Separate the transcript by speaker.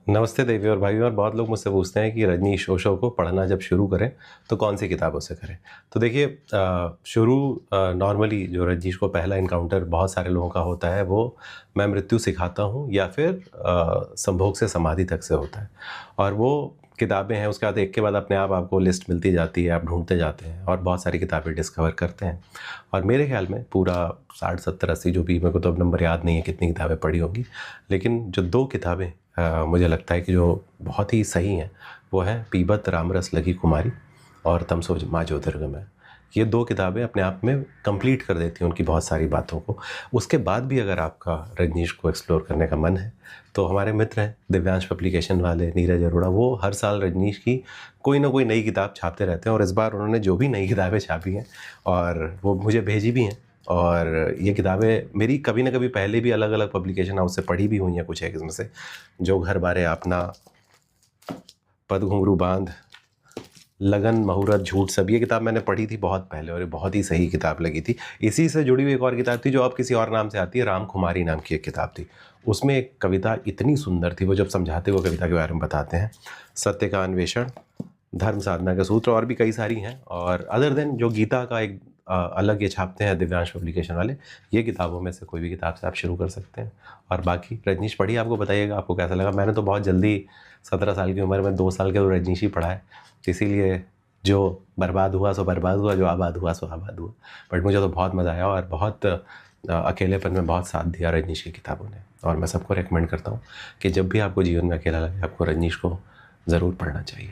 Speaker 1: नमस्ते देवी और भाइयों। और बहुत लोग मुझसे पूछते हैं कि रजनीश ओशो को पढ़ना जब शुरू करें तो कौन सी किताबों से करें। तो देखिए, शुरू नॉर्मली जो रजनीश को पहला इनकाउंटर बहुत सारे लोगों का होता है वो मैं मृत्यु सिखाता हूँ या फिर संभोग से समाधि तक से होता है। और वो किताबें हैं, उसके बाद एक के बाद अपने आप आपको लिस्ट मिलती जाती है, आप ढूंढते जाते हैं और बहुत सारी किताबें डिस्कवर करते हैं। और मेरे ख्याल में पूरा 60 70 80 जो भी, मेरे को तो अब नंबर याद नहीं है कितनी किताबें पढ़ी होंगी, लेकिन जो दो किताबें मुझे लगता है कि जो बहुत ही सही हैं वो है पीबत रामरस लगी कुमारी और तमसो माँ ज्योतिर्गमय। ये दो किताबें अपने आप में कंप्लीट कर देती हैं उनकी बहुत सारी बातों को। उसके बाद भी अगर आपका रजनीश को एक्सप्लोर करने का मन है तो हमारे मित्र हैं दिव्यांश पब्लिकेशन वाले, नीरज अरोड़ा, वो हर साल रजनीश की कोई ना कोई नई किताब छापते रहते हैं। और इस बार उन्होंने जो भी नई किताबें छापी हैं और वो मुझे भेजी भी हैं, और ये किताबें मेरी कभी ना कभी पहले भी अलग अलग पब्लिकेशन हाउस से पढ़ी भी हुई हैं। कुछ एक इसमें से जो घर बारे अपना, पद घुंघरू बांध, लगन, मुहूर्त, झूठ, सब ये किताब मैंने पढ़ी थी बहुत पहले और ये बहुत ही सही किताब लगी थी। इसी से जुड़ी हुई एक और किताब थी जो अब किसी और नाम से आती है, राम कुमारी नाम की एक किताब थी। उसमें एक कविता इतनी सुंदर थी, वो जब समझाते हुए कविता के बारे में बताते हैं, सत्य का अन्वेषण, धर्म साधना के सूत्र, और भी कई सारी हैं। और अदर देन जो गीता का एक अलग ये छापते हैं दिव्यांश पब्लिकेशन वाले, ये किताबों में से कोई भी किताब से आप शुरू कर सकते हैं। और बाकी रजनीश पढ़िए, आपको बताइएगा आपको कैसा लगा। मैंने तो बहुत जल्दी 17 साल की उम्र में 2 साल के तो रजनीश ही पढ़ा है, तो इसीलिए जो बर्बाद हुआ सो बर्बाद हुआ, जो आबाद हुआ सो आबाद हुआ। बट मुझे तो बहुत मज़ा आया और बहुत अकेलेपन में बहुत साथ दिया रजनीश की किताबों ने। और मैं सबको रेकमेंड करता हूँ कि जब भी आपको जीवन में अकेला लगे आपको रजनीश को ज़रूर पढ़ना चाहिए।